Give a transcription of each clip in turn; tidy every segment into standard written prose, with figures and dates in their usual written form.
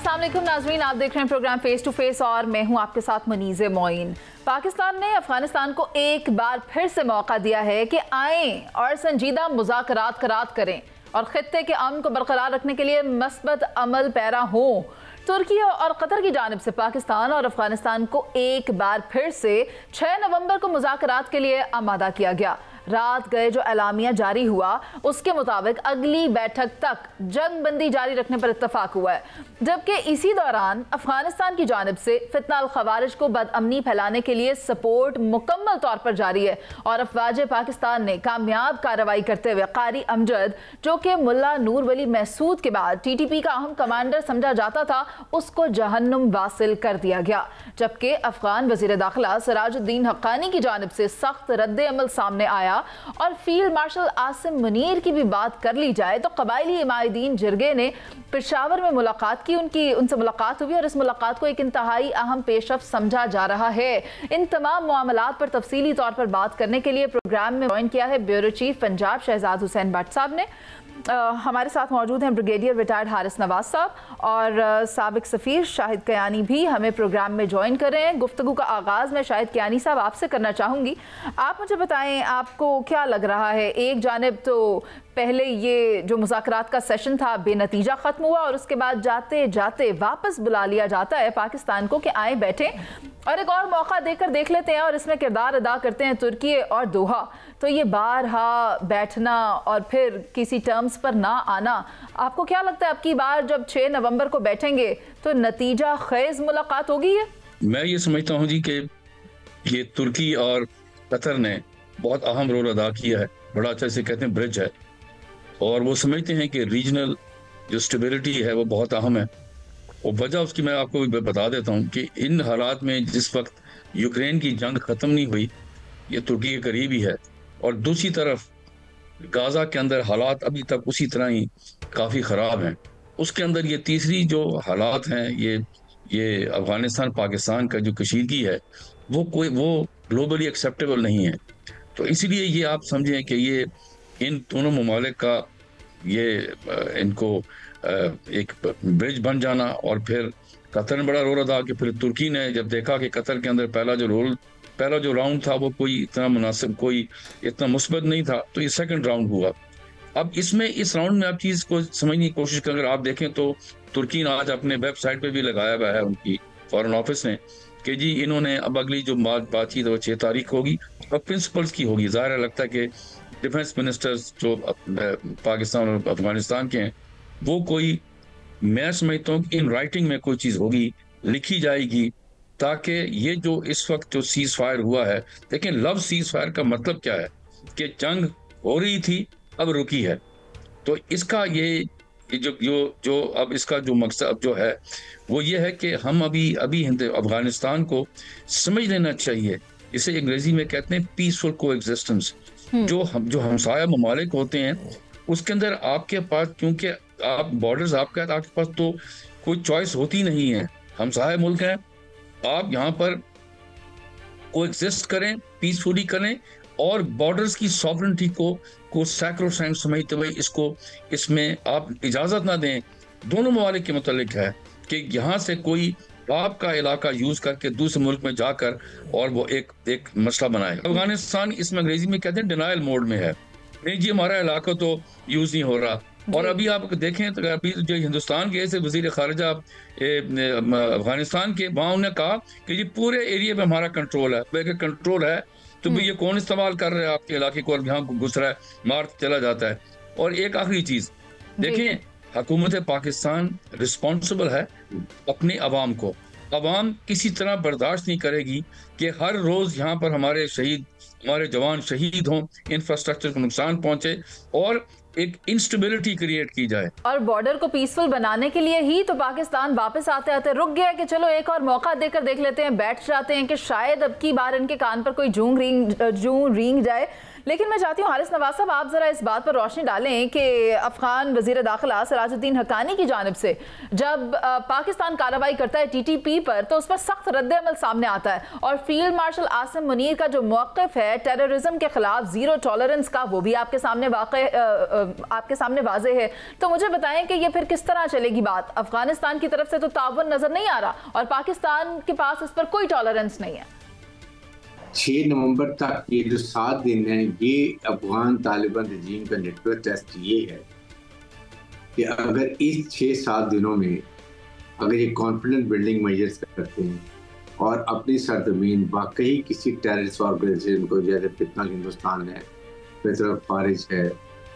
अस्सलाम वालेकुम नाज़रीन, आप देख रहे हैं प्रोग्राम फेस टू फेस और मैं हूं आपके साथ मनीज़े मोइन। पाकिस्तान ने अफगानिस्तान को एक बार फिर से मौका दिया है कि आएँ और संजीदा मुज़ाकरात करें और खित्ते के अमन को बरकरार रखने के लिए मस्बत अमल पैरा हों। तुर्की और कतर की जानिब से पाकिस्तान और अफगानिस्तान को एक बार फिर से 6 नवंबर को मुज़ाकरात के लिए आमादा किया गया। रात गए जो एलामिया जारी हुआ उसके मुताबिक अगली बैठक तक जंग बंदी जारी रखने पर इत्तफाक हुआ है, जबकि इसी दौरान अफगानिस्तान की जानिब से फितना अल खवारिज को बदअमनी फैलाने के लिए सपोर्ट मुकम्मल तौर पर जारी है और अफवाज पाकिस्तान ने कामयाब कार्रवाई करते हुए कारी अमजद, जो कि मुल्ला नूर वली महसूद के बाद TTP का अहम कमांडर समझा जाता था, उसको जहन्नुम वासिल कर दिया गया। जबकि अफगान वजीर दाखिला सिराजुद्दीन हक्कानी की जानिब से सख्त रद्द अमल सामने आया और फील्ड मार्शल आसिम मुनीर की भी बात कर ली जाए तो कबायली इमादीन जिरगे ने पेशावर में मुलाकात की, उनसे मुलाकात हुई और इस मुलाकात को एक इंतहाई अहम पेशरफ समझा जा रहा है। इन तमाम मामलात पर तफसीली तौर पर बात करने के लिए प्रोग्राम में ज्वाइन किया है ब्यूरो चीफ पंजाब शहजाद हुसैन भट्ट साहब ने। हमारे साथ मौजूद हैं ब्रिगेडियर रिटायर्ड हारिस नवाज साहब और साबिक सफ़ीर शाहिद कयानी भी हमें प्रोग्राम में ज्वाइन कर रहे हैं। गुफ्तगू का आगाज़ मैं शाहिद कयानी साहब आपसे करना चाहूँगी। आप मुझे बताएं, आपको क्या लग रहा है? एक जानिब तो पहले ये जो मुज़ाकरात का सेशन था बेनतीजा ख़त्म हुआ और उसके बाद जाते जाते वापस बुला लिया जाता है पाकिस्तान को कि आए बैठें और एक और मौका देकर देख लेते हैं और इसमें किरदार अदा करते हैं तुर्की और दोहा। तो ये बारहा बैठना और फिर किसी टर्म्स पर ना आना, आपको क्या लगता है अब की बार जब 6 नवंबर को बैठेंगे तो नतीजा खेज मुलाकात होगी? ये मैं ये समझता हूँ जी कि ये तुर्की और कतर ने बहुत अहम रोल अदा किया है, बड़ा अच्छा इसे कहते हैं ब्रिज है, और वो समझते हैं कि रीजनल जो स्टेबिलिटी है वो बहुत अहम है। और वजह उसकी मैं आपको बता देता हूँ कि इन हालात में जिस वक्त यूक्रेन की जंग ख़त्म नहीं हुई, ये तुर्की के करीब ही है, और दूसरी तरफ गाज़ा के अंदर हालात अभी तक उसी तरह ही काफ़ी ख़राब हैं। उसके अंदर ये तीसरी जो हालात हैं, ये अफ़गानिस्तान पाकिस्तान का जो कशीदगी है वो ग्लोबली एक्सेप्टेबल नहीं है। तो इसीलिए ये आप समझें कि ये इन दोनों ममालिक का ये इनको एक ब्रिज बन जाना, और फिर कतर ने बड़ा रोल अदा किया। फिर तुर्की ने जब देखा कि कतर के अंदर पहला जो राउंड था वो कोई इतना मुनासिब, कोई इतना मुस्बत नहीं था, तो ये सेकंड राउंड हुआ। अब इस राउंड में आप चीज़ को समझने की कोशिश करें, अगर आप देखें तो तुर्की ने आज अपने वेबसाइट पे भी लगाया हुआ है उनकी फॉरेन ऑफिस ने कि जी इन्होंने अब अगली जो बातचीत वो 6 तारीख होगी और प्रिंसिपल्स की होगी। ज़ाहिर है लगता है कि डिफेंस मिनिस्टर्स जो पाकिस्तान और अफगानिस्तान के हैं वो कोई, मैं समझता हूँ कि इन राइटिंग में कोई चीज़ होगी, लिखी जाएगी, ताकि ये जो इस वक्त जो सीज फायर हुआ है, लेकिन लव सीज फायर का मतलब क्या है कि जंग हो रही थी अब रुकी है। तो इसका ये जो अब इसका जो मकसद जो है वो ये है कि हम अभी अफगानिस्तान को समझ लेना चाहिए। इसे अंग्रेजी में कहते हैं पीसफुल कोएग्जिस्टेंस। जो हमसाया ममालिक होते हैं उसके अंदर आपके पास, क्योंकि आप बॉर्डर्स आपके पास तो कोई चॉइस होती नहीं है, हमसाया मुल्क है, आप यहाँ पर कोएग्जिस्ट करें, पीसफुली करें और बॉर्डर्स की सॉवरेंटी को सैक्रोसैंक्ट समझते हुए इसमें आप इजाजत ना दें। दोनों ममालिक के मुतालिक है कि यहाँ से कोई आपका इलाका यूज करके दूसरे मुल्क में जाकर और वो एक मसला बनाए। अफगानिस्तान इसमें अंग्रेजी में कहते हैं डिनायल मोड में है, नहीं जी हमारा इलाका तो यूज नहीं हो रहा। और अभी आप देखें तो अभी जो हिंदुस्तान के ऐसे वजीर खारजा अफगानिस्तान के, वहाँ उन्होंने कहा कि जी पूरे एरिया में हमारा कंट्रोल है। कंट्रोल है तो ये कौन इस्तेमाल कर रहा है आपके इलाके को, और यहाँ घुस रहा है, मार चला जाता है। और एक आखिरी चीज देखें, हुकूमत पाकिस्तान रिस्पॉन्सिबल है अपने अवाम को। अवाम किसी तरह बर्दाश्त नहीं करेगी कि हर रोज यहाँ पर हमारे जवान शहीद हों, इंफ्रास्ट्रक्चर को नुकसान पहुंचे और एक इंस्टेबिलिटी क्रिएट की जाए। और बॉर्डर को पीसफुल बनाने के लिए ही तो पाकिस्तान वापस आते आते रुक गया कि चलो एक और मौका देकर देख लेते हैं, बैठ जाते हैं कि शायद अब की बार इनके कान पर कोई जूं रेंग जाए, लेकिन मैं चाहती हूँ हारिस नवाज साहब, आप जरा इस बात पर रोशनी डालें कि अफगान वजीर दाखिला सिराजुद्दीन हक्कानी की जानिब से जब पाकिस्तान कार्रवाई करता है TTP पर तो उस पर सख्त रद्द-ए-अमल सामने आता है, और फील्ड मार्शल आसिम मुनीर का जो मौक़िफ़ है टेररिज्म के खिलाफ जीरो टॉलरेंस का, वो भी आपके सामने वाज़े है। तो मुझे बताएं कि ये फिर किस तरह चलेगी बात? अफगानिस्तान की तरफ से तो ताउन नजर नहीं आ रहा और पाकिस्तान के पास इस पर कोई टॉलरेंस नहीं है। 6 नवंबर तक ये जो 7 दिन है, ये अफगान तालिबान रजीम का नेटवर्क टेस्ट ये है कि अगर इस 6-7 दिनों में अगर ये कॉन्फिडेंस बिल्डिंग मेजर्स करते हैं और अपनी सरजमीन वाकई किसी टेररिस्ट ऑर्गेनाइजेशन को, जैसे फितना हिंदुस्तान है, फितरत खारिज है,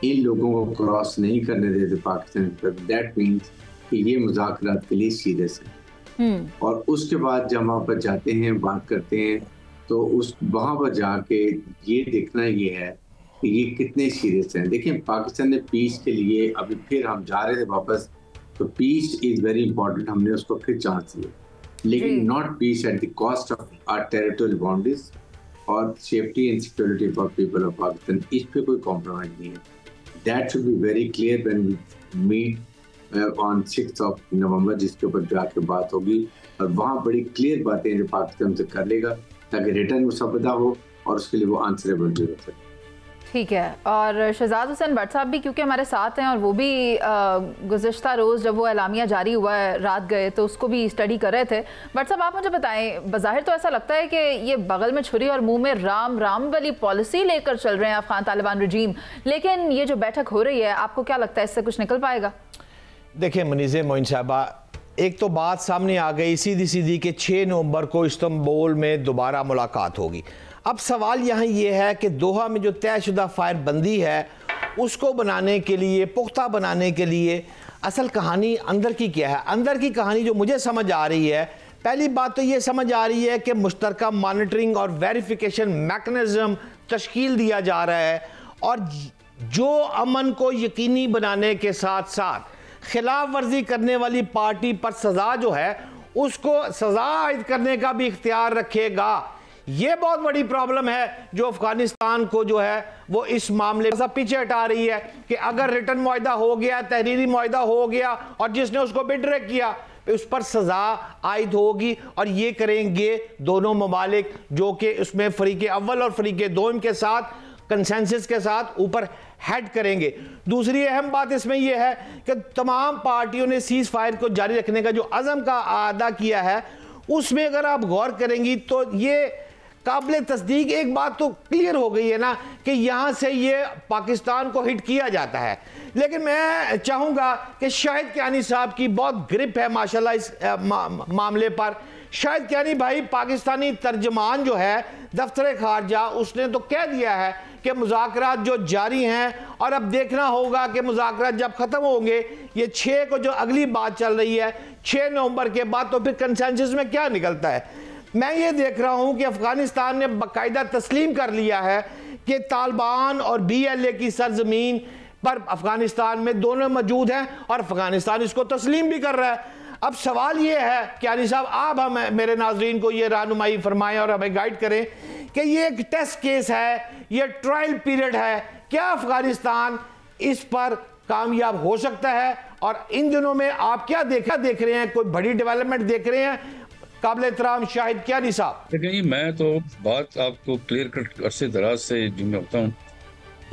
इन लोगों को क्रॉस नहीं करने देते पाकिस्तान पर, दैट मीन्स कि ये मुज़ाकरात के लिए सीरियस है। और उसके बाद जब वहाँ पर जाते हैं, बात करते हैं, तो उस वहाँ पर जाके ये देखना ये है कि ये कितने सीरियस हैं। देखिए, पाकिस्तान ने पीस के लिए, अभी फिर हम जा रहे थे वापस, तो पीस इज़ वेरी इंपॉर्टेंट, हमने उसको फिर चांस दिया, लेकिन not peace at the cost of our territorial boundaries और safety and security for people of Pakistan. इस पे कोई कॉम्प्रोमाइज नहीं है। That should be very clear when we meet on 6 November, जिसके ऊपर जाके बात होगी, और वहाँ बड़ी क्लियर बातें जो पाकिस्तान से कर लेगा ताकि रिटर्न मुसबदा हो और उसके लिए वो आंसरेबल भी हो सके। ठीक है। और शहजाद हुसैन भट्ट साहब भी क्योंकि हमारे साथ हैं, और वो भी गुज़िश्ता रोज़ जब वो एलामिया जारी हुआ है, रात गए तो उसको भी स्टडी कर रहे थे। भट्ट साहब, आप मुझे बताएं, बज़ाहिर तो ऐसा लगता है कि ये बगल में छुरी और मुंह में राम राम वाली पॉलिसी लेकर चल रहे हैं अफगान तालिबान रजीम, लेकिन ये जो बैठक हो रही है, आपको क्या लगता है इससे कुछ निकल पाएगा? देखिए मुनीज़े मोइन साहबा, एक तो बात सामने आ गई सीधी सीधी कि 6 नवंबर को इस्तांबुल में दोबारा मुलाकात होगी। अब सवाल यहाँ ये है कि दोहा में जो तयशुदा फायर बंदी है उसको बनाने के लिए, पुख्ता बनाने के लिए असल कहानी अंदर की क्या है? अंदर की कहानी जो मुझे समझ आ रही है, पहली बात तो ये समझ आ रही है कि मुश्तरका मॉनिटरिंग और वेरिफिकेशन मैकेनिज्म तश्कील दिया जा रहा है, और जो अमन को यकीनी बनाने के साथ साथ खिलाफ वर्जी करने वाली पार्टी पर सज़ा जो है उसको सज़ा आयद करने का भी इख्तियार रखेगा। ये बहुत बड़ी प्रॉब्लम है जो अफगानिस्तान को जो है वो इस मामले से पीछे हटा रही है कि अगर रिटर्न मुआहदा हो गया, तहरीरी मुआहदा हो गया, और जिसने उसको बिड्रैक किया उस पर सज़ा आयद होगी, और ये करेंगे दोनों ममालिक जो कि उसमें फरीक अव्वल और फरीक दोम के साथ कंसेंसस के साथ ऊपर हेड करेंगे। दूसरी अहम बात इसमें यह है कि तमाम पार्टियों ने सीज फायर को जारी रखने का जो अज़म का अदा किया है, उसमें अगर आप गौर करेंगी तो ये काबिल तस्दीक एक बात तो क्लियर हो गई है ना कि यहाँ से ये पाकिस्तान को हिट किया जाता है। लेकिन मैं चाहूँगा कि शाहिद कियानी साहब की बहुत ग्रिप है माशाल्लाह इस मामले पर। शाहिद कियानी भाई पाकिस्तानी तर्जमान जो है दफ्तर खारजा, उसने तो कह दिया है कि मुज़ाकरात जो जारी हैं, और अब देखना होगा कि मुज़ाकरात जब ख़त्म होंगे, ये 6 को जो अगली बात चल रही है 6 नवंबर के बाद, तो फिर कंसेंसस में क्या निकलता है। मैं ये देख रहा हूँ कि अफ़गानिस्तान ने बाकायदा तस्लीम कर लिया है कि तालिबान और BLA की सरजमीन पर अफ़गानिस्तान में दोनों मौजूद हैं, और अफ़गानिस्तान इसको तस्लीम भी कर रहा है। अब सवाल ये है कियानी साहब, आप हम मेरे नाजरीन को ये रहनुमाई फरमाएं और हमें गाइड करें कि ये एक टेस्ट केस है, ये ट्रायल पीरियड है, क्या अफगानिस्तान इस पर कामयाब हो सकता है? और इन दिनों में आप क्या देख रहे हैं, कोई बड़ी डेवलपमेंट देख रहे हैं? काबिल एहतराम शाहिद कियानी साहब। देखिए, मैं तो बात आपको क्लियर कट अरसे दराज से मैं बताता हूँ।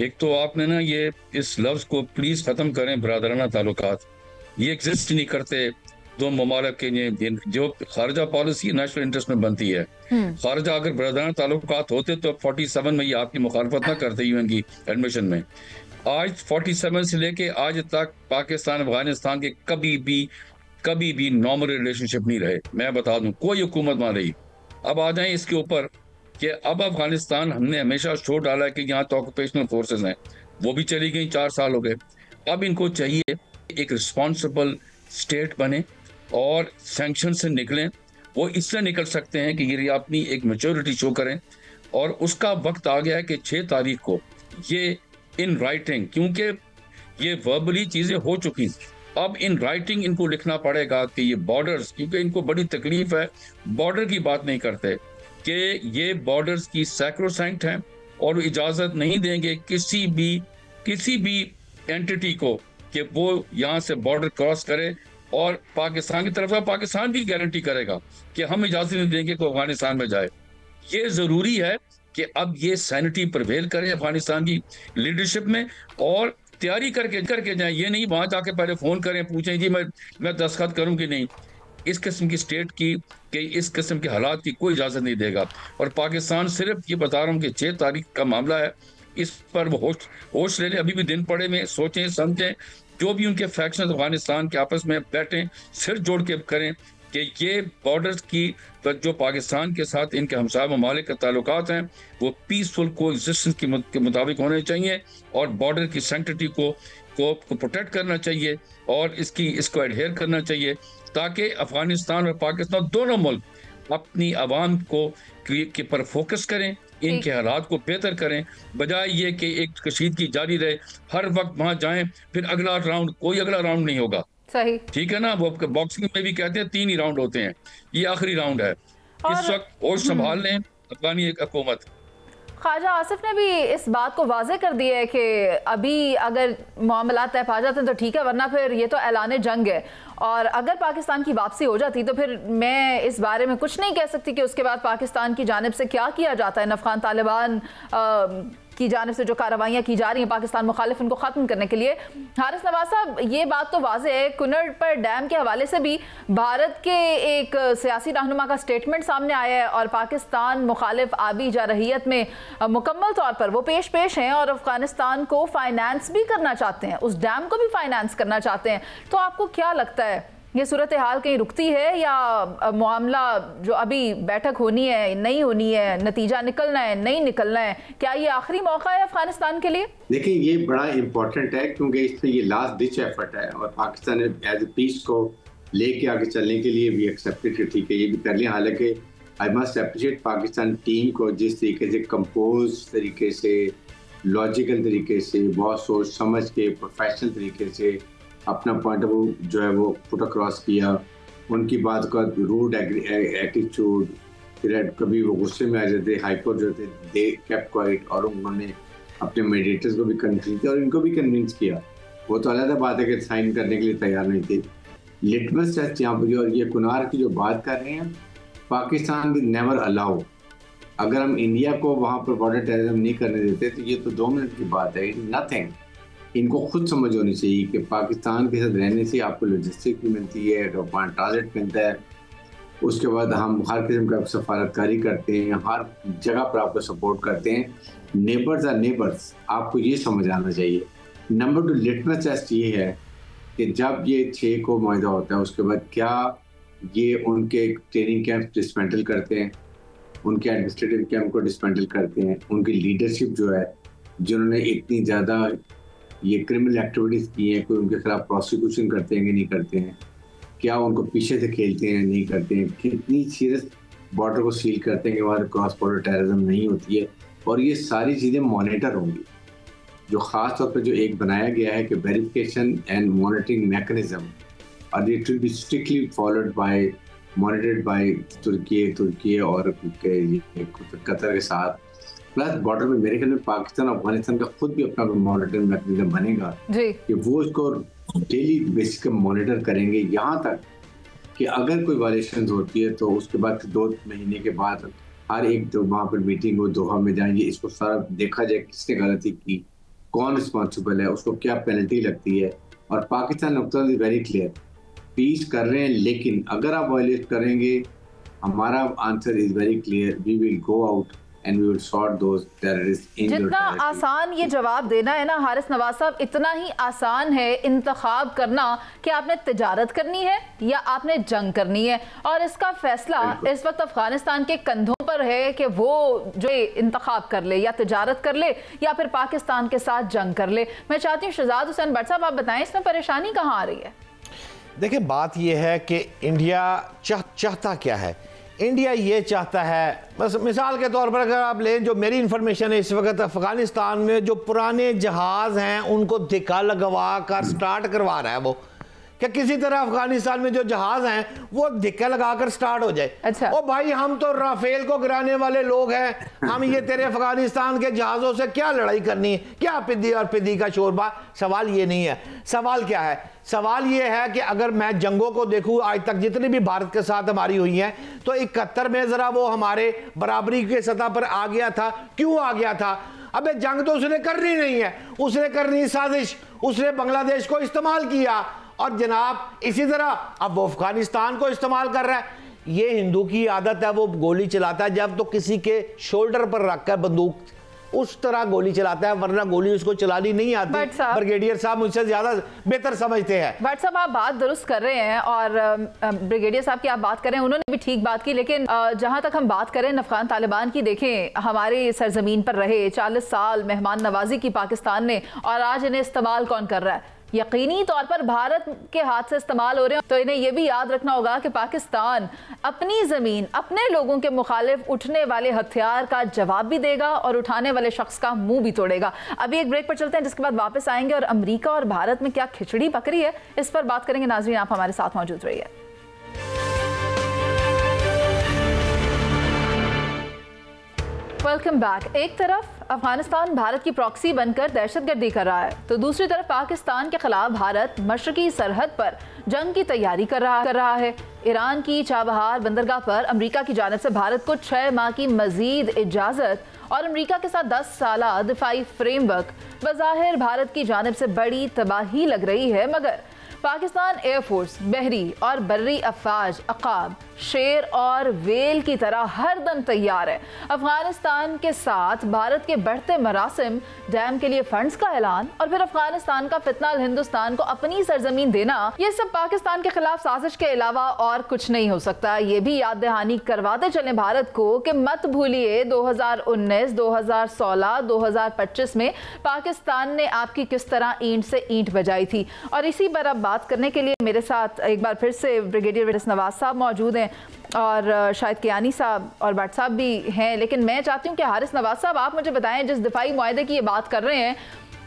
एक तो आपने ना ये इस लफ्ज को प्लीज खत्म करें, बरादराना ताल्लुकात ये एग्जिस्ट नहीं करते। दो ममालिक के जो खारजा पॉलिसी नेशनल इंटरेस्ट में बनती है, खारजा अगर बरादराना ताल्लुकात होते तो 47 में ये आपकी मुखालफत ना करते यूएन की एडमिशन में। आज 47 से लेके आज तक पाकिस्तान अफगानिस्तान के कभी भी नॉर्मल रिलेशनशिप नहीं रहे। मैं बता दूं, कोई हुकूमत वहां रही। अब आ जाए इसके ऊपर कि अब अफगानिस्तान, हमने हमेशा शोर डाला है कि यहाँ तो ऑक्यूपेशनल फोर्सेस हैं, वो भी चली गई, 4 साल हो गए। अब इनको चाहिए एक रिस्पॉन्सिबल स्टेट बने और सैंक्शन से निकलें। वो इससे निकल सकते हैं कि ये अपनी एक मैच्योरिटी शो करें, और उसका वक्त आ गया है कि 6 तारीख को ये इन राइटिंग, क्योंकि ये वर्बली चीज़ें हो चुकी, अब इन राइटिंग इनको लिखना पड़ेगा कि ये बॉर्डर्स, क्योंकि इनको बड़ी तकलीफ है, बॉर्डर की बात नहीं करते कि ये बॉर्डर्स की सैक्रोसैंक्ट हैं और इजाजत नहीं देंगे किसी भी एंटिटी को कि वो यहाँ से बॉर्डर क्रॉस करे और पाकिस्तान की तरफ से पाकिस्तान भी गारंटी करेगा कि हम इजाजत नहीं देंगे कि अफगानिस्तान में जाए। ये जरूरी है कि अब ये सैनिटी प्रिवेल करे अफगानिस्तान की लीडरशिप में और तैयारी करके जाए। ये नहीं वहां जाके पहले फोन करें, पूछें जी मैं दस्तखत करूं कि नहीं। इस किस्म की स्टेट की कि इस किस्म के हालात की कोई इजाजत नहीं देगा। और पाकिस्तान सिर्फ ये बता रहा हूँ कि 6 तारीख का मामला है, इस पर वो होश ले ले, अभी भी दिन पड़े में सोचें समझें, जो भी उनके फैक्शन अफगानिस्तान के आपस में बैठें, सिर जोड़ के करें कि ये बॉर्डर्स की जो पाकिस्तान के साथ इनके हमसाया ममालिक के ताल्लुकात हैं वो पीसफुल को एग्जिस्टेंस के मुताबिक होने चाहिए और बॉर्डर की सेंटिटी को प्रोटेक्ट करना चाहिए और इसको एडहेयर करना चाहिए ताकि अफगानिस्तान और पाकिस्तान दोनों मुल्क अपनी आवाम को के पर फोकस करें, इनके हालात को बेहतर करें, बजाय ये कि एक कशीदगी जारी रहे, हर वक्त वहां जाएं फिर अगला राउंड, कोई अगला राउंड नहीं होगा। सही, ठीक है ना। वो बॉक्सिंग में भी कहते हैं 3 ही राउंड होते हैं, ये आखिरी राउंड है। इस वक्त होश संभाल लें अफगानी हुकूमत। ख्वाजा आसिफ ने भी इस बात को वाज़ेह कर दिया है कि अभी अगर मामला तय पा जाते हैं तो ठीक है, वरना फिर ये तो ऐलान जंग है और अगर पाकिस्तान की वापसी हो जाती तो फिर मैं इस बारे में कुछ नहीं कह सकती कि उसके बाद पाकिस्तान की जानिब से क्या किया जाता है। अफगान तालिबान की जानिब से जो कार्रवाइयाँ की जा रही हैं पाकिस्तान मुखालिफ उनको ख़त्म करने के लिए। हारिस नवाज साहब, ये बात तो वाज़ेह है, कुनड़ पर डैम के हवाले से भी भारत के एक सियासी रहनुमा का स्टेटमेंट सामने आया है और पाकिस्तान मुखालिफ आबी जारहियत में मुकम्मल तौर पर वो पेश हैं और अफगानिस्तान को फाइनेंस भी करना चाहते हैं, उस डैम को भी फाइनेंस करना चाहते हैं। तो आपको क्या लगता है ये सूरत हाल कहीं रुकती है या मामला जो अभी बैठक होनी है नहीं होनी है, नतीजा निकलना है नहीं निकलना है, क्या ये आखिरी मौका है अफगानिस्तान के लिए? देखिए ये बड़ा इंपॉर्टेंट है क्योंकि इससे ये लास्ट डिच एफर्ट है और पाकिस्तान ने एज ए पीस को लेके आगे चलने के लिए भी एक्सेप्टेड कि ठीक है ये भी कर लिया। हालांकि I must appreciate Pakistan team को जिस तरीके से कंपोज तरीके से, लॉजिकल तरीके से, बहुत सोच समझ के, प्रोफेशनल तरीके से अपना पॉइंट ऑफ व्यू जो है वो पुट अक्रॉस किया। उनकी बात का रूड एटीट्यूड, फिर कभी वो गुस्से में आ जाते, हाइपर जो थे, दे केप्ट क्वाइट और उन्होंने अपने मेडिएटर्स को भी कन्विंस किया और इनको भी कन्विंस किया। वो तो अलग बात है कि साइन करने के लिए तैयार नहीं थे। लिटमस टेस्ट यहाँ पर और ये कुनार की जो बात कर रहे हैं, पाकिस्तान विल नेवर अलाउ, अगर हम इंडिया को वहाँ पर बॉर्डर टेररिज्म नहीं करने देते तो ये तो 2 मिनट की बात है, नथिंग। इनको खुद समझ होनी चाहिए कि पाकिस्तान के साथ रहने से आपको लॉजिस्टिक भी मिलती है, ट्रांजिट मिलता है, उसके बाद हम हर किस्म का सफारतकारी करते हैं, हर जगह पर आपको सपोर्ट करते हैं। नेबर्स आर नेबर्स, आपको ये समझ आना चाहिए। नंबर 2 लिटमस टेस्ट ये है कि जब ये 6 को मुआहदा होता है उसके बाद क्या ये उनके ट्रेनिंग कैंप डिसमेंटल करते हैं, उनके एडमिनिस्ट्रेटिव कैंप को डिसमेंटल करते हैं, उनकी लीडरशिप जो है जिन्होंने इतनी ज़्यादा ये क्रिमिनल एक्टिविटीज़ की हैं, कोई उनके खिलाफ प्रोसिक्यूशन करते हैं कि नहीं करते हैं, क्या उनको पीछे से खेलते हैं नहीं करते हैं, कितनी सीरियस बॉर्डर को सील करते हैं कि वहाँ क्रॉस बॉर्डर टेररिज्म नहीं होती है। और ये सारी चीज़ें मॉनिटर होंगी, जो ख़ास तौर पर जो एक बनाया गया है कि वेरिफिकेशन एंड मॉनिटरिंग मैकेनिज्म, और it will be strictly followed by monitored by तुर्की और कतर के साथ। प्लस बॉर्डर में मेरे ख्याल में पाकिस्तान अफगानिस्तान का खुद भी अपना मॉनिटरिंग मैकेनिज्म बनेगा कि वो इसको डेली बेसिस पे मॉनिटर करेंगे, यहाँ तक कि अगर कोई वायलेशन होती है तो उसके बाद 2 महीने के बाद हर एक तो वहाँ पर मीटिंग हो, दोहा में जाएंगे, इसको सारा देखा जाए किसने गलती की, कौन रिस्पॉन्सिबल है, उसको क्या पेनल्टी लगती है। और पाकिस्तान नुकता वेरी क्लियर, पीस कर रहे हैं लेकिन अगर आप वायलेट करेंगे, हमारा answer is very clear, we will go out and we will sort those terrorists in जितना आसान ये जवाब देना है ना हारिस नवाज साहब, इतना ही आसान है इंतखाब करना कि आपने तिजारत करनी है या आपने जंग करनी है। और इसका फैसला इस वक्त अफगानिस्तान के कंधों पर है कि वो जो इंतखाब कर ले, या तिजारत कर ले या फिर पाकिस्तान के साथ जंग कर ले। मैं चाहती हूँ शहजाद हुसैन भट्ट साहब आप बताएं इसमें परेशानी कहाँ आ रही है? देखिए बात यह है कि इंडिया चाहता क्या है। इंडिया ये चाहता है, बस मिसाल के तौर पर अगर आप लें, जो मेरी इन्फॉर्मेशन है इस वक्त अफगानिस्तान में जो पुराने जहाज़ हैं उनको धिक्का लगवा कर स्टार्ट करवा रहा है वो, कि किसी तरह अफगानिस्तान में जो जहाज हैं वो धिक्का लगाकर स्टार्ट हो जाए। अच्छा। ओ भाई, हम तो राफेल को गिराने वाले लोग हैं, हम ये तेरे अफगानिस्तान के जहाजों से क्या लड़ाई करनी है, क्या पिद्दी और पिद्दी का शोरबा। सवाल ये नहीं है। सवाल क्या है? सवाल ये है कि अगर मैं जंगों को देखूं आज तक जितनी भी भारत के साथ हमारी हुई हैं, तो 71 में जरा वो हमारे बराबरी के सतह पर आ गया था। क्यों आ गया था? अबे जंग तो उसने करनी नहीं है, उसने करनी साजिश, उसने बांग्लादेश को इस्तेमाल किया और जनाब इसी तरह अब वो अफगानिस्तान को इस्तेमाल कर रहा है। ये हिंदू की आदत है, वो गोली चलाता है जब तो किसी के शोल्डर पर रखकर बंदूक उस तरह गोली चलाता है, वरना गोली उसको चलानी नहीं आती। ब्रिगेडियर साहब मुझसे ज्यादा बेहतर समझते हैं। भट्ट साहब आप बात दुरुस्त कर रहे हैं और ब्रिगेडियर साहब की आप बात कर रहे हैं, उन्होंने भी ठीक बात की, लेकिन जहां तक हम बात करें अफगान तालिबान की, देखें हमारे सरजमीन पर रहे 40 साल मेहमान नवाजी की पाकिस्तान ने, और आज इन्हें इस्तेमाल कौन कर रहा है? यकीनी तौर पर भारत के हाथ से इस्तेमाल हो रहे हैं। तो इन्हें यह भी याद रखना होगा कि पाकिस्तान अपनी जमीन, अपने लोगों के मुखालिफ उठने वाले हथियार का जवाब भी देगा और उठाने वाले शख्स का मुंह भी तोड़ेगा। अभी एक ब्रेक पर चलते हैं, जिसके बाद वापस आएंगे और अमेरिका और भारत में क्या खिचड़ी पक रही है इस पर बात करेंगे। नाज़रीन, आप हमारे साथ मौजूद रहिए। Welcome back. एक तरफ अफगानिस्तान भारत की प्रॉक्सी बनकर दहशतगर्दी कर रहा है, तो दूसरी तरफ पाकिस्तान के खिलाफ भारत मशरकी सरहद पर जंग की तैयारी कर रहा है। ईरान की चाबहार बंदरगाह पर अमेरिका की जानिब से भारत को 6 माह की मजीद इजाज़त और अमेरिका के साथ 10 साला दिफाई फ्रेमवर्क बज़ाहिर भारत की जानिब से बड़ी तबाही लग रही है, मगर पाकिस्तान एयरफोर्स बहरी और बर्री अफवाज अकाब शेर और वेल की तरह हर दम तैयार है। अफगानिस्तान के साथ भारत के बढ़ते मरासिम, डैम के लिए फंड्स का ऐलान और फिर अफगानिस्तान का फितनाल हिंदुस्तान को अपनी सरजमीन देना, ये सब पाकिस्तान के खिलाफ साजिश के अलावा और कुछ नहीं हो सकता। ये भी याद दहानी करवाते चले भारत को कि मत भूलिए 2019, 2016, 2025 में पाकिस्तान ने आपकी किस तरह ईंट से ईंट बजाई थी। और इसी पर अब बात करने के लिए मेरे साथ एक बार फिर से ब्रिगेडियर हारिस नवाज साहब मौजूद हैं और शायद कियानी साहब और भट्ट साहब भी हैं, लेकिन मैं चाहती हूं कि हारिस नवाज साहब आप मुझे बताएं, जिस दिफाई मुआहदे की ये बात कर रहे हैं,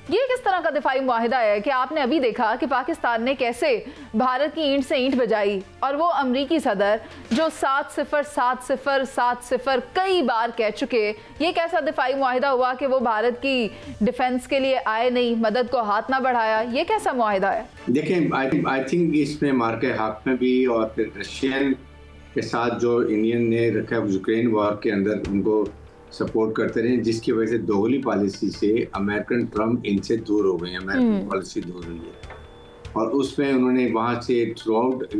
ये किस तरह का दिफाई मुआहदा है कि आपने अभी देखा कि पाकिस्तान ने कैसे भारत की ईंट से ईंट बजाई, और वो अमरीकी सदर जो 7-0, 7-0, 7-0 कई बार कह चुके, ये कैसा दिफाई मुआहदा हुआ कि वो भारत की डिफेंस के लिए आए नहीं, मदद को हाथ ना बढ़ाया? ये कैसा मुआहदा है? देखें, आई थिंक इसमें मार्के हक में भी और फिर रशियन के साथ जो इंडियन ने रखा है यूक्रेन वॉर के अंदर उनको सपोर्ट करते रहे, जिसकी वजह से दोगली पॉलिसी से अमेरिकन ट्रम्प इनसे दूर हो गए, अमेरिकन पॉलिसी दूर हुई है। और उसमें उन्होंने वहाँ से थ्रूआउट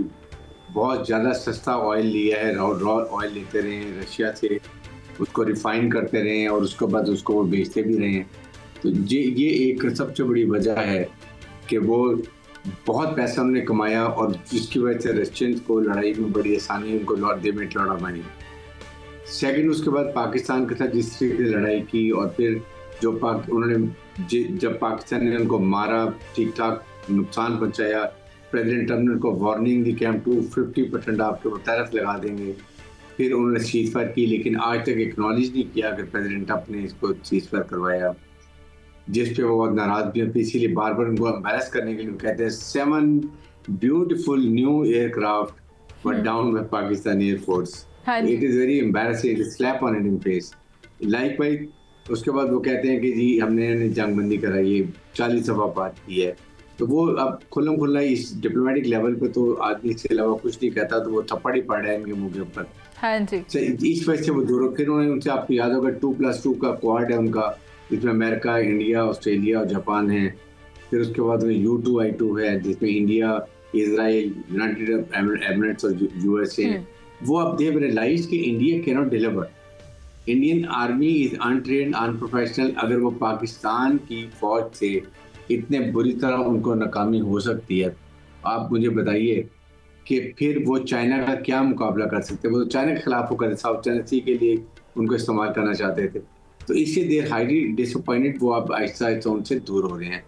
बहुत ज़्यादा सस्ता ऑयल लिया है, रॉ ऑयल लेते रहे हैं रशिया से, उसको रिफाइन करते रहे हैं और उसके बाद उसको वो बेचते भी रहे हैं। तो ये एक सबसे बड़ी वजह है कि वो बहुत पैसा उन्होंने कमाया और जिसकी वजह से रशियंस को लड़ाई में बड़ी आसानी उनको लड़ा बनी। सेकंड, उसके बाद पाकिस्तान के साथ जिस तरीके से लड़ाई की और फिर जो उन्होंने जब पाकिस्तान ने उनको मारा, ठीक ठाक नुकसान पहुंचाया, प्रेसिडेंट ट्रम्प ने उनको वार्निंग दी कि हम 250% आपके ऊपर टैरिफ लगा देंगे। फिर उन्होंने सीज़फायर की, लेकिन आज तक एक्नॉलेज नहीं किया कि प्रेसिडेंट ट्रम्प ने इसको सीज़फायर करवाया, जिस पे वो बहुत नाराज भी हैं। इसीलिए बार बार उनको एम्बैरेस करने के लिए कहते हैं 7 beautiful new aircraft were down by Pakistan air force. It is very embarrassing, slap on in face. Likewise उसके बाद वो कहते हैं कि जी हमने जंगबंदी कराई है, 40 दफ़ा बात की है। तो वो अब खुल्लम खुल्ला इस डिप्लोमेटिक लेवल पे तो आदमी से अलावा कुछ नहीं कहता, तो वो थप्पड़ ही पड़ रहा है इनके मुँह के ऊपर। हाँ जी। इस वजह से वो दूर। फिर उन्होंने उनसे, आपको याद होगा 2+2 का क्वाड है उनका, जिसमें अमेरिका, इंडिया, ऑस्ट्रेलिया और जापान है। फिर उसके बाद में U2I2 है, जिसमें India, Israel, United Arab Emirates और यूएसए है। वो अब दे रियलाइज कि India can not deliver, Indian army is untrained, unprofessional. अगर वो पाकिस्तान की फौज से इतने बुरी तरह उनको नाकामी हो सकती है, आप मुझे बताइए कि फिर वो चाइना का क्या मुकाबला कर सकते हैं? वो तो चाइना के खिलाफ वो कर, साउथ चाइना सी के लिए उनको इस्तेमाल करना चाहते थे। तो इससे देर हाईली डिसअपॉइंटेड, वो अब आहिस्ता आहिस्ता उनसे दूर हो रहे हैं।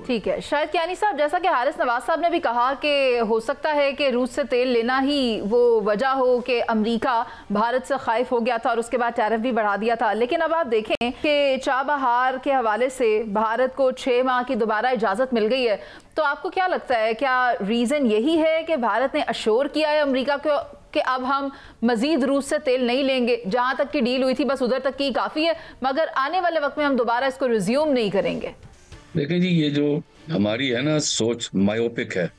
ठीक है, शायद कियानी साहब, जैसा कि हारिस नवाज साहब ने भी कहा कि हो सकता है कि रूस से तेल लेना ही वो वजह हो कि अमेरिका भारत से खाइफ हो गया था और उसके बाद टैरिफ भी बढ़ा दिया था। लेकिन अब आप देखें कि चाबहार के हवाले से भारत को 6 माह की दोबारा इजाज़त मिल गई है, तो आपको क्या लगता है, क्या रीज़न यही है कि भारत ने अश्योर किया है अमेरिका को कि अब हम मजीद रूस से तेल नहीं लेंगे, जहां तक की डील हुई थी बस उधर तक की काफ़ी है, मगर आने वाले वक्त में हम दोबारा इसको रिज्यूम नहीं करेंगे? देखिए जी, ये जो हमारी है ना सोच मायोपिक है,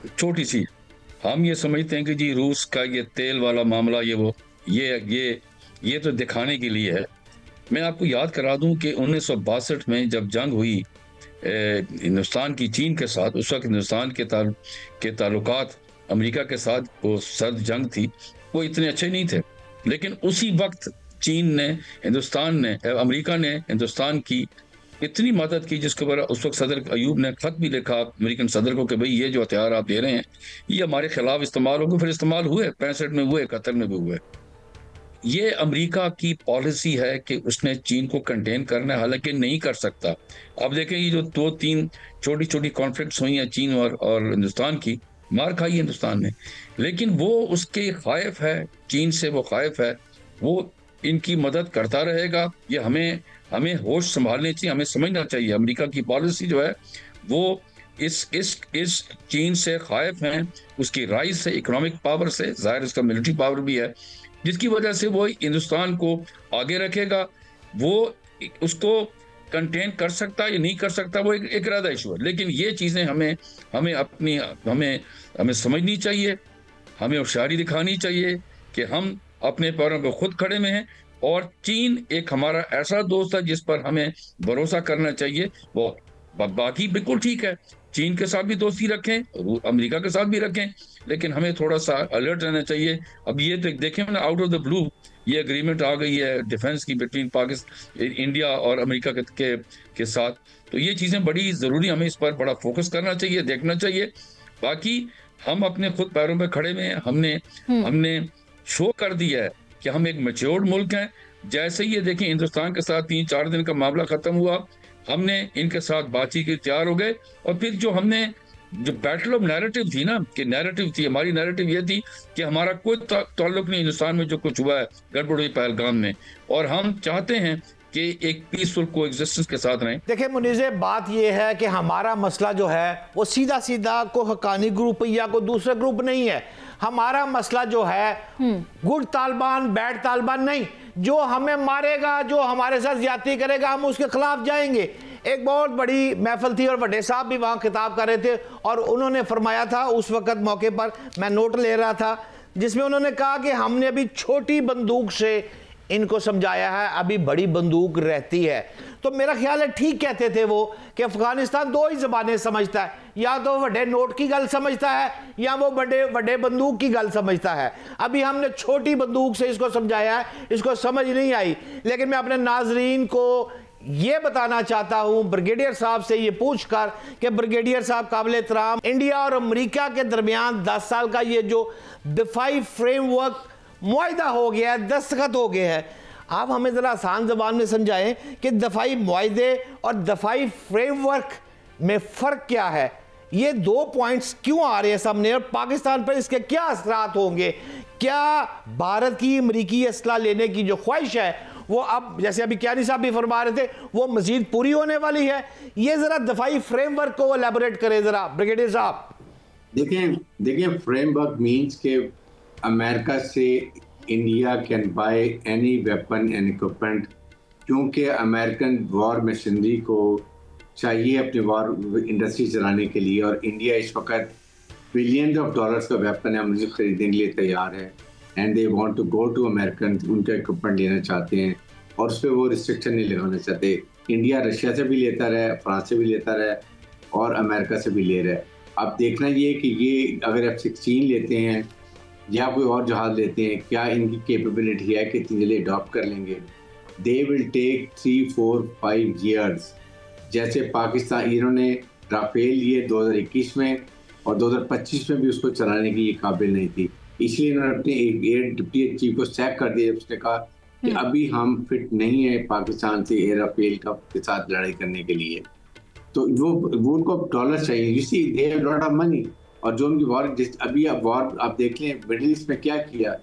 छोटी सी। हम ये समझते हैं कि जी रूस का ये तेल वाला मामला ये तो दिखाने के लिए है। मैं आपको याद करा दूं कि 1962 में जब जंग हुई हिंदुस्तान की चीन के साथ, उस वक्त हिंदुस्तान के ताल्लुकात अमेरिका के साथ, वो सर्द जंग थी, वो इतने अच्छे नहीं थे। लेकिन उसी वक्त चीन ने, अमेरिका ने हिंदुस्तान की इतनी मदद की, जिसके ऊपर उस वक्त सदर अयूब ने खत भी लिखा अमेरिकन सदर को कि भाई ये जो हथियार आप दे रहे हैं ये हमारे खिलाफ इस्तेमाल होंगे। फिर इस्तेमाल हुए, 65 में हुए, 71 में भी हुए। ये अमेरिका की पॉलिसी है कि उसने चीन को कंटेन करना है, हालांकि नहीं कर सकता। अब देखें, ये जो 2-3 छोटी छोटी कॉन्फ्लिक्ट्स हुई हैं चीन और हिंदुस्तान की, मार खाई हिंदुस्तान ने, लेकिन वो उसके खाइफ है, चीन से वो खाइफ है, वो इनकी मदद करता रहेगा। ये हमें होश संभालने चाहिए, हमें समझना चाहिए अमेरिका की पॉलिसी जो है वो इस चीन से खाइफ हैं, उसकी राइज से, इकोनॉमिक पावर से, जाहिर इसका मिलिट्री पावर भी है, जिसकी वजह से वो हिंदुस्तान को आगे रखेगा। वो उसको कंटेन कर सकता है या नहीं कर सकता, वो एक इरादा इशू है। लेकिन ये चीज़ें हमें समझनी चाहिए, हमें होशियारी दिखानी चाहिए कि हम अपने पैरों पर खुद खड़े में हैं, और चीन एक हमारा ऐसा दोस्त है जिस पर हमें भरोसा करना चाहिए। वो बाकी बिल्कुल ठीक है, चीन के साथ भी दोस्ती रखें, अमेरिका के साथ भी रखें, लेकिन हमें थोड़ा सा अलर्ट रहना चाहिए। अब ये तो देखें ना, आउट ऑफ द ब्लू ये एग्रीमेंट आ गई है डिफेंस की बिटवीन पाकिस्तान, इंडिया और अमेरिका के साथ, तो ये चीज़ें बड़ी ज़रूरी, हमें इस पर बड़ा फोकस करना चाहिए, देखना चाहिए। बाकी हम अपने खुद पैरों पर खड़े में हैं, हमने शो कर दिया है कि हम एक मैच्योर्ड मुल्क हैं। जैसे ही ये देखें हिंदुस्तान के साथ 3-4 दिन का मामला खत्म हुआ, हमने इनके साथ बातचीत के तैयार हो गए, और फिर जो बैटल ऑफ नैरेटिव थी ना, कि नैरेटिव थी हमारी, नैरेटिव ये थी कि हमारा कोई ताल्लुक नहीं हिंदुस्तान में जो कुछ हुआ है, गड़बड़ हुई पहलगाम में, और हम चाहते हैं कि एक पीसफुल कोएग्जिस्टेंस के साथ रहें। देखिए मुनीज़े, बात यह है कि हमारा मसला जो है वो सीधा सीधा को हक्कानी ग्रुप या को दूसरा ग्रुप नहीं है। हमारा मसला जो है गुड तालिबान बैड तालिबान नहीं, जो हमें मारेगा, जो हमारे साथ ज्यादती करेगा, हम उसके खिलाफ जाएंगे। एक बहुत बड़ी महफिल थी और बड़े साहब भी वहाँ खिताब कर रहे थे, और उन्होंने फरमाया था उस वक्त मौके पर, मैं नोट ले रहा था, जिसमें उन्होंने कहा कि हमने अभी छोटी बंदूक से इनको समझाया है, अभी बड़ी बंदूक रहती है। तो मेरा ख्याल है ठीक कहते थे वो कि अफगानिस्तान 2 ही ज़बानें समझता है, या तो बड़े नोट की गल समझता है या वो बड़े बंदूक की गल समझता है। अभी हमने छोटी बंदूक से इसको समझाया है, इसको समझ नहीं आई। लेकिन मैं अपने नाजरीन को ये बताना चाहता हूं, ब्रिगेडियर साहब से ये पूछकर कि ब्रिगेडियर साहब काबिल एहतराम, इंडिया और अमेरिका के दरमियान 10 साल का ये जो दिफाई फ्रेमवर्क मुआहिदा हो गया है, दस्तखत हो गए हैं, आप हमें ज़रा आसान ज़बान में समझाएं कि दफाई मुआहिदे और दफाई फ्रेमवर्क में फ़र्क क्या है? ये 2 पॉइंट्स क्यों आ रहे हैं सामने, और पाकिस्तान पर इसके क्या असरात होंगे? क्या भारत की अमरीकी असला लेने की जो ख्वाहिश है वो अब, जैसे अभी कियानी साहब भी फरमा रहे थे, वो मजीद पूरी होने वाली है? ये ज़रा दफाई फ्रेमवर्क को एलैबोरेट करें ज़रा ब्रिगेडियर साहब। देखिए फ्रेमवर्क मीन्स के अमेरिका से India can by any weapon and equipment, क्योंकि अमेरिकन वॉर मशीनरी को चाहिए अपने वॉर इंडस्ट्री चलाने के लिए, और इंडिया इस वक्त बिलियन ऑफ डॉलर्स का वेपन है खरीदने के लिए तैयार है, and they want to go to American, उनका इक्विपमेंट लेना चाहते हैं, और उस पर वो रिस्ट्रिक्शन नहीं लगाना चाहते। इंडिया रशिया से भी लेता रहा, फ्रांस से भी लेता रहा, और अमेरिका से भी ले रहा है। अब देखना ये कि ये अगर F-16 लेते हैं या कोई और जहाज लेते हैं, क्या इनकी कैपेबिलिटी है कि इतनी जल्दी अडॉप्ट कर लेंगे? They will take 3, 4, 5 years. जैसे पाकिस्तान, इन्होंने राफेल लिए 2021 में, और 2025 में भी उसको चलाने की ये काबिल नहीं थी, इसलिए इन्होंने अपने एयर डिप्टी चीफ को सैक कर दिया। उसने कहा कि अभी हम फिट नहीं है पाकिस्तान से एयरफेल के साथ लड़ाई करने के लिए, तो वो उनको डॉलर चाहिए, you see they have lot of money. और जो उनकी वॉर अभी वॉर आप देख लें मिडिल ईस्ट में क्या किया,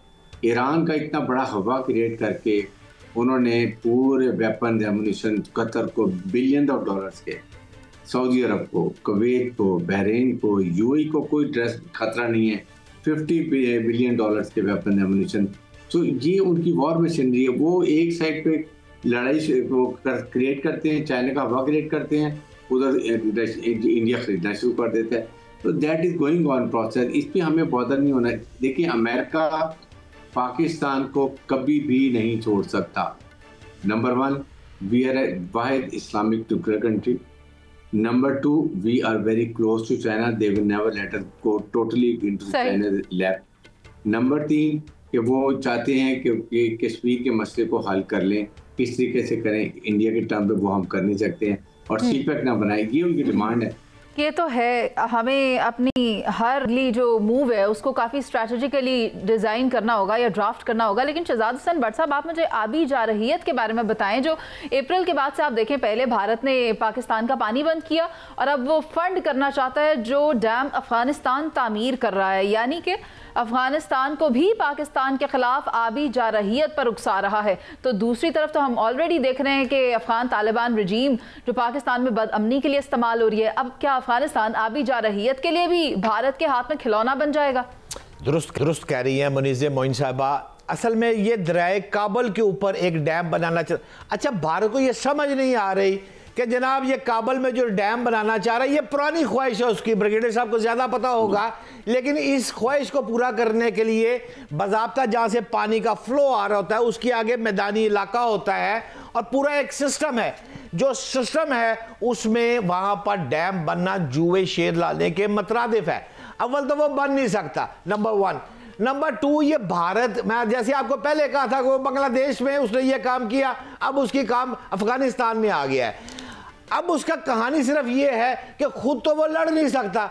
ईरान का इतना बड़ा हवा क्रिएट करके उन्होंने पूरे वेपन एमुनिशन कतर को बिलियन ऑफ डॉलर्स के, सऊदी अरब को, कुवैत को, बहरीन को, यूएई को कोई ड्रेस खतरा नहीं है, 50 बिलियन डॉलर्स के वेपन एमुनिशन। तो ये उनकी वॉर मशीनरी है। वो एक साइड पे लड़ाई क्रिएट करते हैं, चाइना का हवा क्रिएट करते हैं, उधर इंडिया खरीदना शुरू कर देता है। तो that is going on process, इस पर हमें बॉदर नहीं होना। देखिए अमेरिका पाकिस्तान को कभी भी नहीं छोड़ सकता। नंबर 1, वी आर ए वाहिद Islamic nuclear country. Number 2, we are very close to China, they will never let us go totally into China's lap. Number 3 कि वो चाहते हैं कि कश्मीर के मसले को हल कर लें, किस तरीके से करें, इंडिया के टर्म पे वो हम कर नहीं सकते हैं, और सीपैक ना बनाए, ये उनकी डिमांड है। ये तो है, हमें अपनी हर जो मूव है उसको काफ़ी स्ट्रैटेजिकली डिज़ाइन करना होगा या ड्राफ्ट करना होगा। लेकिन शहजाद हुसैन भट्ट साहब, आप मुझे आबी जारहियत के बारे में बताएं, जो अप्रैल के बाद से आप देखें, पहले भारत ने पाकिस्तान का पानी बंद किया और अब वो फंड करना चाहता है जो डैम अफगानिस्तान तामीर कर रहा है, यानी कि अफगानिस्तान को भी पाकिस्तान के खिलाफ आबी जारहियत पर उकसा रहा है। तो दूसरी तरफ तो हम ऑलरेडी देख रहे हैं कि अफगान तालिबान रजीम जो पाकिस्तान में बदअमनी के लिए इस्तेमाल हो रही है, अब क्या अफगानिस्तान आबी जारहियत के लिए भी भारत के हाथ में खिलौना बन जाएगा? दुरुस्त कह रही हैं मुनीज़े मोइन साहबा। असल में ये दरियाए काबल के ऊपर एक डैम बनाना अच्छा, भारत को ये समझ नहीं आ रही कि जनाब ये काबल में जो डैम बनाना चाह रहा है ये पुरानी ख्वाहिश है उसकी, ब्रिगेडियर साहब को ज़्यादा पता होगा, लेकिन इस ख्वाहिश को पूरा करने के लिए बाज़ाब्ता जहाँ से पानी का फ्लो आ रहा होता है उसके आगे मैदानी इलाका होता है और पूरा एक सिस्टम है। जो सिस्टम है उसमें वहाँ पर डैम बनना जुए शेर लाने के मतरादिफ है। अव्वल तो वो बन नहीं सकता, नंबर 1। नंबर 2, ये भारत, मैं जैसे आपको पहले कहा था कि वो बांग्लादेश में उसने ये काम किया, अब उसकी काम अफगानिस्तान में आ गया है। अब उसका कहानी सिर्फ ये है कि खुद तो वो लड़ नहीं सकता,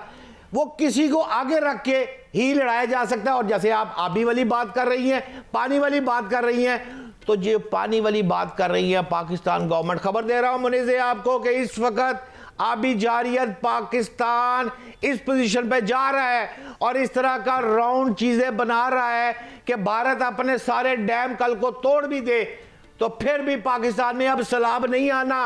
वो किसी को आगे रख के ही लड़ाया जा सकता है। और जैसे आप आबी वाली बात कर रही हैं, पानी वाली बात कर रही हैं, तो जो पानी वाली बात कर रही है पाकिस्तान गवर्नमेंट, खबर दे रहा हूं मुनीज़े आपको कि इस वक्त आबी जारियत पाकिस्तान इस पोजीशन पे जा रहा है और इस तरह का राउंड चीजें बना रहा है कि भारत अपने सारे डैम कल को तोड़ भी दे तो फिर भी पाकिस्तान में अब सैलाब नहीं आना।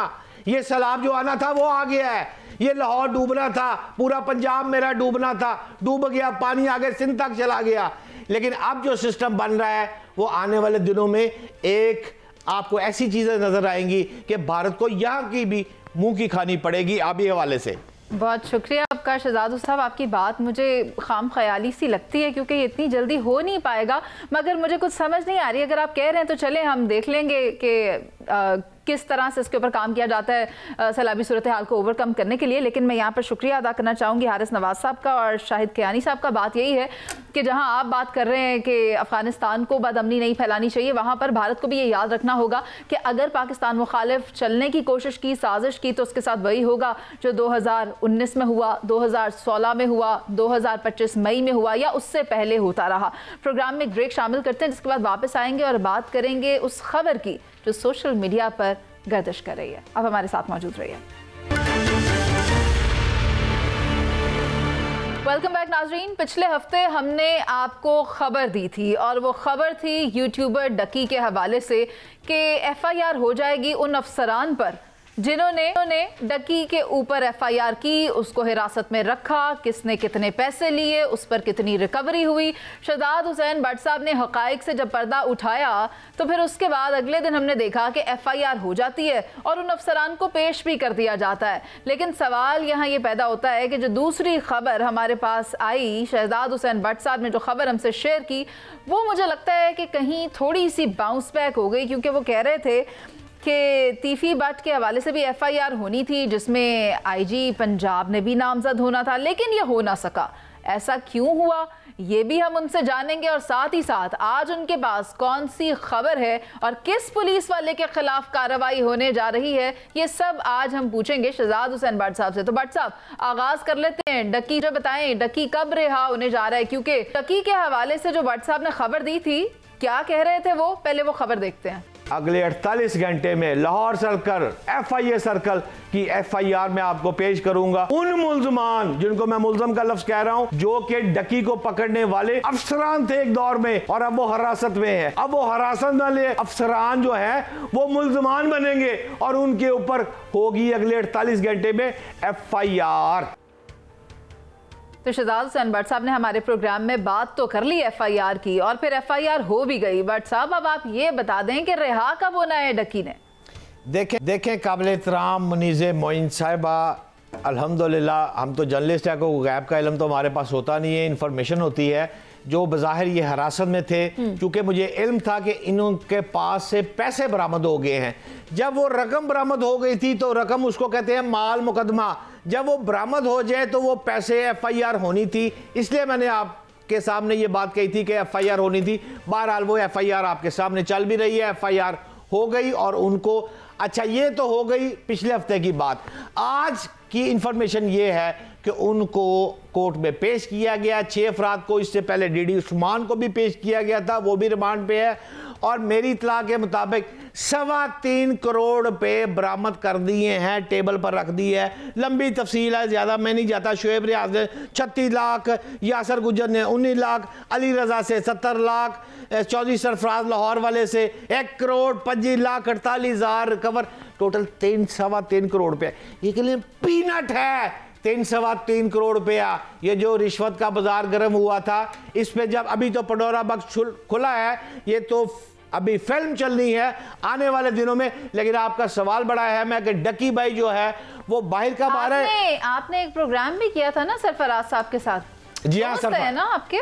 ये सैलाब जो आना था वो आ गया है। ये लाहौर डूबना था, पूरा पंजाब मेरा डूबना था, डूब गया, पानी आगे सिंध तक चला गया। लेकिन अब जो सिस्टम बन रहा है वो आने वाले दिनों में एक आपको ऐसी चीजें नजर आएंगी कि भारत को यहाँ की भी मुंह की खानी पड़ेगी आबी हवाले से। बहुत शुक्रिया आपका शहजाद साहब, आपकी बात मुझे खाम ख्याली सी लगती है क्योंकि ये इतनी जल्दी हो नहीं पाएगा, मगर मुझे कुछ समझ नहीं आ रही। अगर आप कह रहे हैं तो चले हम देख लेंगे कि किस तरह से इसके ऊपर काम किया जाता है सैलाबी सूरत हाल को ओवरकम करने के लिए। लेकिन मैं यहाँ पर शुक्रिया अदा करना चाहूँगी हारिस नवाज साहब का और शाहिद कियानी साहब का। बात यही है कि जहाँ आप बात कर रहे हैं कि अफगानिस्तान को बदअमनी नहीं फैलानी चाहिए, वहाँ पर भारत को भी ये याद रखना होगा कि अगर पाकिस्तान मुखालिफ चलने की कोशिश की, साजिश की, तो उसके साथ वही होगा जो 2019 में हुआ, 2016 में हुआ, 2025 मई में हुआ या उससे पहले होता रहा। प्रोग्राम में ब्रेक शामिल करते हैं, जिसके बाद वापस आएंगे और बात करेंगे उस खबर की जो सोशल मीडिया पर गर्दिश कर रही है। अब हमारे साथ मौजूद रहिए। वेलकम बैक नाजरीन। पिछले हफ्ते हमने आपको खबर दी थी और वो खबर थी यूट्यूबर डकी के हवाले से कि एफआईआर हो जाएगी उन अफसरान पर जिन्होंने डकी के ऊपर एफआईआर की, उसको हिरासत में रखा, किसने कितने पैसे लिए, उस पर कितनी रिकवरी हुई। शहजाद हुसैन भट्ट साहब ने हकाइक से जब पर्दा उठाया तो फिर उसके बाद अगले दिन हमने देखा कि एफआईआर हो जाती है और उन अफसरान को पेश भी कर दिया जाता है। लेकिन सवाल यहाँ ये पैदा होता है कि जो दूसरी खबर हमारे पास आई, शहजाद हुसैन भट्ट साहब ने जो खबर हमसे शेयर की, वो मुझे लगता है कि कहीं थोड़ी सी बाउंस बैक हो गई, क्योंकि वो कह रहे थे कि तीफी भट्ट के हवाले से भी एफआईआर होनी थी जिसमें आईजी पंजाब ने भी नामजद होना था, लेकिन ये हो ना सका। ऐसा क्यों हुआ ये भी हम उनसे जानेंगे और साथ ही साथ आज उनके पास कौन सी खबर है और किस पुलिस वाले के खिलाफ कार्रवाई होने जा रही है, ये सब आज हम पूछेंगे शहजाद हुसैन भट्ट साहब से। तो भट्ट साहब, आगाज कर लेते हैं। डकी जो बताएं, डकी कब रिहा होने जा रहा है? क्योंकि डकी के हवाले से जो भट्ट साहब ने खबर दी थी, क्या कह रहे थे वो, पहले वो खबर देखते हैं। अगले 48 घंटे में लाहौर सर्कल FIA सर्कल की FIR में आपको पेश करूंगा उन मुल्जमान, जिनको मैं मुल्जम का लफ्ज कह रहा हूं, जो कि डकी को पकड़ने वाले अफसरान थे एक दौर में और अब वो हिरासत में है। अब वो हिरासत वाले अफसरान जो है वो मुल्जमान बनेंगे और उनके ऊपर होगी अगले 48 घंटे में FIR। तो शहजाद हुसैन भट्ट साहब ने हमारे प्रोग्राम में बात तो कर ली FIR की और फिर FIR हो भी गई। भट्ट साहब अब आप ये बता दें कि रिहा कब होना है डकी ने? देखें काबिल एहतराम मुनीज़े मोइन साहिबा, अल्हम्दुलिल्लाह हम तो जर्नलिस्ट है, को गैब का इल्म तो हमारे पास होता नहीं है, इन्फॉर्मेशन होती है। जो बज़ाहिर ये हिरासत में थे, क्योंकि मुझे इल्म था कि इनके पास से पैसे बरामद हो गए हैं। जब वो रकम बरामद हो गई थी तो रकम उसको कहते हैं माल मुकदमा, जब वो बरामद हो जाए तो वो पैसे FIR होनी थी। इसलिए मैंने आपके सामने ये बात कही थी कि FIR होनी थी। बहरहाल वो FIR आपके सामने चल भी रही है, FIR हो गई और उनको, अच्छा ये तो हो गई पिछले हफ्ते की बात। आज की इंफॉर्मेशन ये है कि उनको कोर्ट में पेश किया गया 6 अफराद को। इससे पहले DD उस्मान को भी पेश किया गया था, वो भी रिमांड पे है और मेरी इतला के मुताबिक 3.25 करोड़ रुपए बरामद कर दिए हैं, टेबल पर रख दी है। लंबी तफसील है, ज़्यादा मैं नहीं जाता। शुएब रियाज ने 36 लाख, यासर गुजर ने 19 लाख, अली रजा से 70 लाख, चौधरी सरफराज लाहौर वाले से 1 करोड़ 25 लाख 48,000 रिकवर, टोटल 3.25 करोड़ रुपये। ये के लिए पीनट है 3.25 करोड़ रुपया। ये जो रिश्वत का बाजार गर्म हुआ था, इस पे जब अभी तो पंडोरा बॉक्स खुला है, ये तो अभी फिल्म चलनी है आने वाले दिनों में। लेकिन आपका सवाल बड़ा है मैं कि डकी भाई जो है वो बाहर का बाहर है। आपने एक प्रोग्राम भी किया था ना सरफराज साहब के साथ? जी हाँ, है ना आपके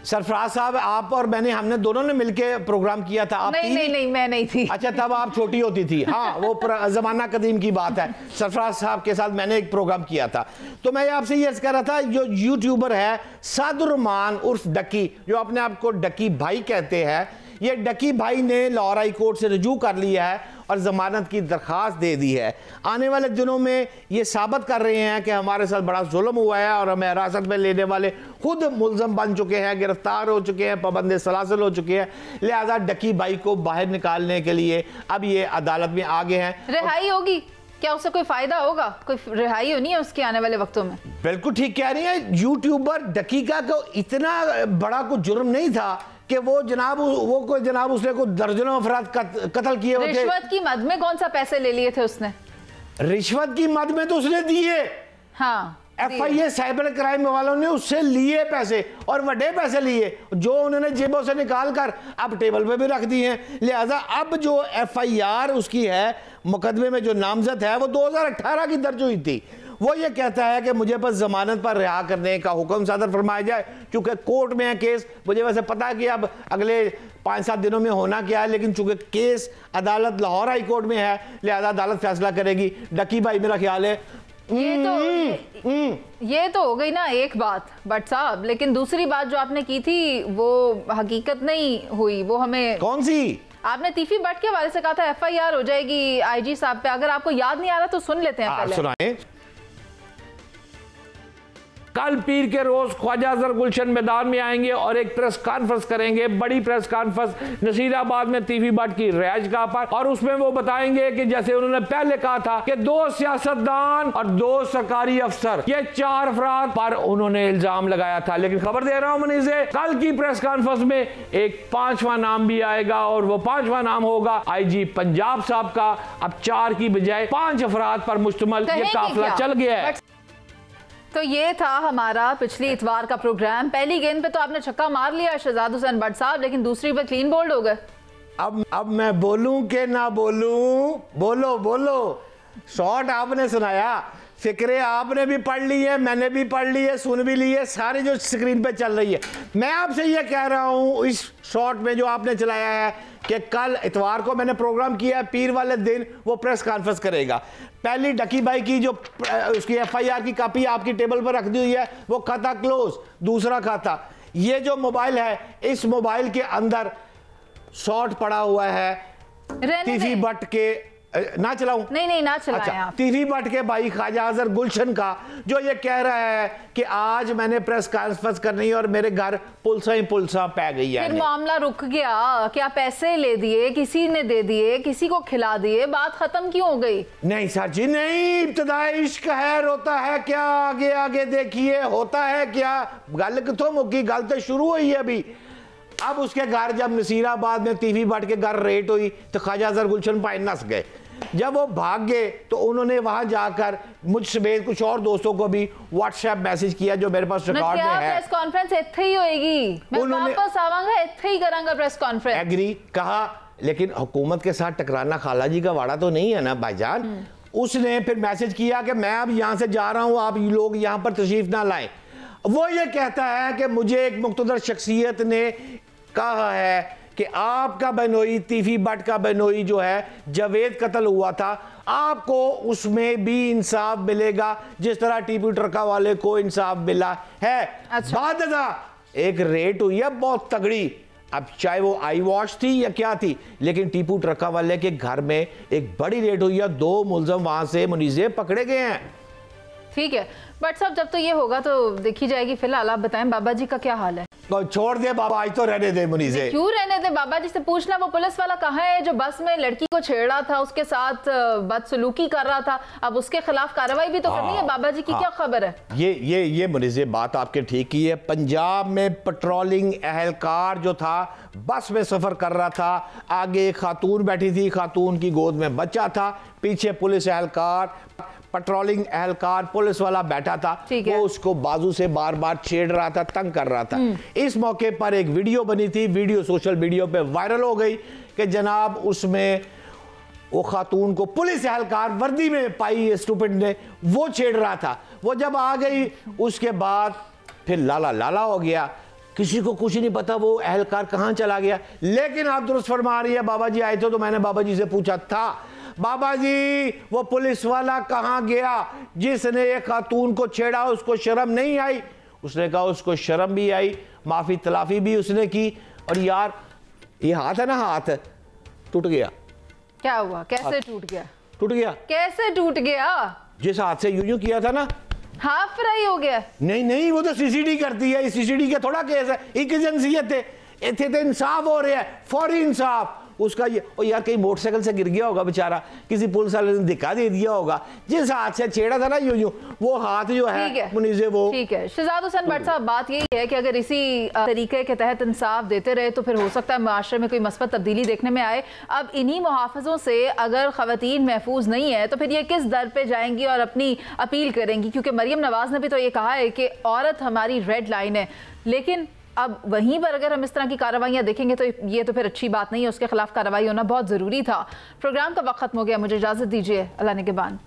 सरफराज साहब, आप और हमने दोनों ने मिलकर प्रोग्राम किया था। आप नहीं मैं नहीं थी। अच्छा, तब आप छोटी होती थी। हाँ, वो जमाना कदीम की बात है। सरफराज साहब के साथ मैंने एक प्रोग्राम किया था। तो मैं आपसे ये कह रहा था, जो यूट्यूबर है सादुर्रहमान उर्फ डकी, जो अपने आप को डकी भाई कहते हैं, ये डकी भाई ने लाहौर हाई कोर्ट से रुजू कर लिया है और जमानत की दरख्वास्त दे दी है। आने वाले दिनों में ये साबित कर रहे हैं कि हमारे साथ बड़ा जुल्म हुआ है और हमें हिरासत में लेने वाले खुद मुल्ज़म बन चुके हैं, गिरफ्तार हो चुके हैं, पाबंद सलासिल हो चुके हैं। लिहाजा डकी भाई को बाहर निकालने के लिए अब ये अदालत में आ गए हैं। रिहाई होगी क्या? उससे कोई फायदा होगा? कोई रिहाई होनी है उसकी आने वाले वक्तों में? बिल्कुल ठीक कह रही है। यूट्यूबर डकी का को इतना बड़ा कोई जुर्म नहीं था कि वो जनाब उसने को दर्जनों अफराद कत्ल किए होते। रिश्वत की मद में कौन सा पैसे ले लिए थे उसने? रिश्वत की मद में तो उसने दिए। हाँ, FIA साइबर क्राइम वालों ने उससे लिए पैसे और बड़े पैसे लिए, जो उन्होंने जेबों से निकाल कर अब टेबल पे भी रख दिए हैं। लिहाजा अब जो FIR उसकी है, मुकदमे में जो नामजद है, वो 2018 की दर्ज हुई थी। वो ये कहता है कि मुझे बस जमानत पर रिहा करने का हुक्म सादर फरमाया जाए, क्योंकि कोर्ट में है केस। मुझे वैसे पता है कि अब अगले 5-7 दिनों में होना क्या है, लेकिन चूंकि केस अदालत लाहौर हाई कोर्ट में है, लिहाजा अदालत फैसला करेगी। डकी भाई मेरा ख्याल है ये तो हो गई ना एक बात भट्ट साहब, लेकिन दूसरी बात जो आपने की थी वो हकीकत नहीं हुई। वो हमें कौन सी? आपने तीफी भट्ट के हवाले से कहा था FIR हो जाएगी IG साहब पे। अगर आपको याद नहीं आ रहा तो सुन लेते हैं पहले। सुनाएं। कल पीर के रोज ख्वाजा अजहर गुलशन मैदान में आएंगे और एक प्रेस कॉन्फ्रेंस करेंगे, बड़ी प्रेस कॉन्फ्रेंस नसीराबाद में तीफी भट्ट की रिहाइशगाह पर, और उसमें वो बताएंगे कि जैसे उन्होंने पहले कहा था कि 2 सियासतदान और 2 सरकारी अफसर, ये 4 अफराद पर उन्होंने इल्जाम लगाया था। लेकिन खबर दे रहा हूं मुनीज़े, कल की प्रेस कॉन्फ्रेंस में एक 5वां नाम भी आएगा और वो 5वां नाम होगा IG पंजाब साहब का। अब 4 की बजाय 5 अफराद पर मुश्तमिल ये काफिला चल गया है। तो ये था हमारा पिछली इतवार का प्रोग्राम। पहली गेंद पे तो आपने छक्का मार लिया शहजाद हुसैन भट्ट साहब, लेकिन दूसरी पे क्लीन बोल्ड हो गए। अब मैं बोलूं कि ना बोलूं? बोलो। शॉट आपने सुनाया, फिक्रे आपने भी पढ़ ली है, मैंने भी पढ़ ली है, सुन भी ली है, सारी जो स्क्रीन पे चल रही है। मैं आपसे ये कह रहा हूं इस शॉट में जो आपने चलाया है कि कल इतवार को मैंने प्रोग्राम किया है, पीर वाले दिन वो प्रेस कॉन्फ्रेंस करेगा। पहली डकी भाई की जो उसकी FIR की कॉपी आपकी टेबल पर रख दी हुई है, वो खाता क्लोज। दूसरा खाता, ये जो मोबाइल है, इस मोबाइल के अंदर शॉट पड़ा हुआ है तीफी भट्ट के ना चलाऊं? नहीं ना चलाएं अच्छा, आप। टीवी बट के भाई ख्वाजा अजहर गुलशन का जो ये कह रहा है कि आज मैंने प्रेस कॉन्फ्रेंस करनी है और मेरे घर पुलसा पै गई है। फिर मामला रुक गया, क्या पैसे ले दिए, किसी ने दे दिए, किसी को खिला दिए, बात खत्म क्यों हो गई? नहीं सर जी नहीं, इब्तदाई इश्क है, रोता है क्या, आगे आगे देखिए होता है क्या। गल कितों मुक्की, गल तो शुरू हुई है अभी। अब उसके घर जब नसीराबाद में टीवी बट के घर रेट हुई तो ख्वाजा अजहर गुलशन भाई नस गए। जब वो भाग गए तो उन्होंने वहां जाकर मुझ समेत कुछ और दोस्तों को भी व्हाट्सएप मैसेज किया जो मेरे पास रिकॉर्ड में है। प्रेस कॉन्फ्रेंस इत्थे ही होएगी, मैं वापस आवांगा, इत्थे ही करांगा प्रेस कॉन्फ्रेंस। एग्री कहा, लेकिन हुकूमत के साथ टकराना खाला जी का वाड़ा तो नहीं है ना भाईजान। उसने फिर मैसेज किया कि मैं अब यहां से जा रहा हूं, आप लोग यहां पर तशरीफ ना लाएं। वो ये कहता है कि मुझे एक मुख्तदर शख्सियत ने कहा है कि आपका बहनोई, टीवी बट का बहनोई जो है जावेद कत्ल हुआ था, आपको उसमें भी इंसाफ मिलेगा जिस तरह टीपू ट्रका वाले को इंसाफ मिला है। अच्छा। बाद एक रेट हुई है बहुत तगड़ी, अब चाहे वो आई वॉश थी या क्या थी, लेकिन टीपू ट्रका वाले के घर में एक बड़ी रेट हुई है, 2 मुलजम वहां से मुनीजे पकड़े गए हैं। ठीक है बट साहब, जब तो ये होगा तो देखी जाएगी। फिलहाल आप बताएं बाबा जी का क्या हाल है? तो छोड़ दे बाबा, आज तो रहने दे मुनीजे। क्यों रहने दे? बाबा जी से पूछना वो पुलिस वाला कहाँ है जो बस में लड़की को छेड़ा था, उसके साथ बदसलूकी कर रहा था, अब उसके खिलाफ कार्रवाई भी तो करनी है। बाबा जी की क्या खबर है? ये मुनीजे बात आपके ठीक ही है। पंजाब में पेट्रोलिंग एहलकार जो था बस में सफर कर रहा था, आगे एक खातून बैठी थी, खातून की गोद में बच्चा था, पीछे पुलिस एहलकार, पेट्रोलिंग एहलकार पुलिस वाला बैठा था, वो उसको बाजू से बार बार छेड़ रहा था, तंग कर रहा था। इस मौके पर एक वीडियो बनी थी, वीडियो सोशल मीडिया पे वायरल हो गई कि जनाब उसमें वो खातून को पुलिस एहलकार वर्दी में पाई स्टूपिड ने, वो छेड़ रहा था। वो जब आ गई उसके बाद फिर लाला हो गया, किसी को कुछ नहीं पता वो एहलकार कहां चला गया। लेकिन आप दुरुस्त फरमा रही है, बाबा जी आए थे तो मैंने बाबा जी से पूछा था, बाबा जी वो पुलिस वाला कहां गया जिसने एक खातून को छेड़ा, उसको शर्म नहीं आई? उसने कहा उसको शर्म भी आई, माफी तलाफी भी उसने की, और यार ये हाथ है ना, हाथ टूट गया। क्या हुआ? कैसे टूट गया? टूट गया कैसे टूट गया? जिस हाथ से यूं किया था ना, हाफ फ्राई हो गया। नहीं वो तो सीसीडी करती है, सीसीडी का थोड़ा केस है, एक एजेंसियत है, इतने तो इंसाफ हो रहा है, फौरी इंसाफ उसका। ये ओ यार कहीं मोटरसाइकिल से गिर गया होगा बेचारा, किसी पुलिस वाले ने धक्का दे दिया होगा, जिस हाथ से छेड़ा था ना यूं वो हाथ जो है मुनीजे वो। ठीक है शहजाद हुसैन भट्ट साहब, बात यही है कि अगर इसी तरीके के तहत इंसाफ देते रहे तो फिर हो सकता है माशरे में कोई मस्बत तब्दीली देखने में आए। अब इन्हीं मुहाफ़िज़ों से अगर ख़वातीन महफूज नहीं है तो फिर ये किस दर पे जाएंगी और अपनी अपील करेंगी? क्योंकि मरियम नवाज ने भी तो ये कहा है कि औरत हमारी रेड लाइन है, लेकिन अब वहीं पर अगर हम इस तरह की कार्रवाइयां देखेंगे तो ये तो फिर अच्छी बात नहीं है, उसके खिलाफ कार्रवाई होना बहुत ज़रूरी था। प्रोग्राम का वक्त खत्म हो गया, मुझे इजाज़त दीजिए, अल्लाह निगहबान।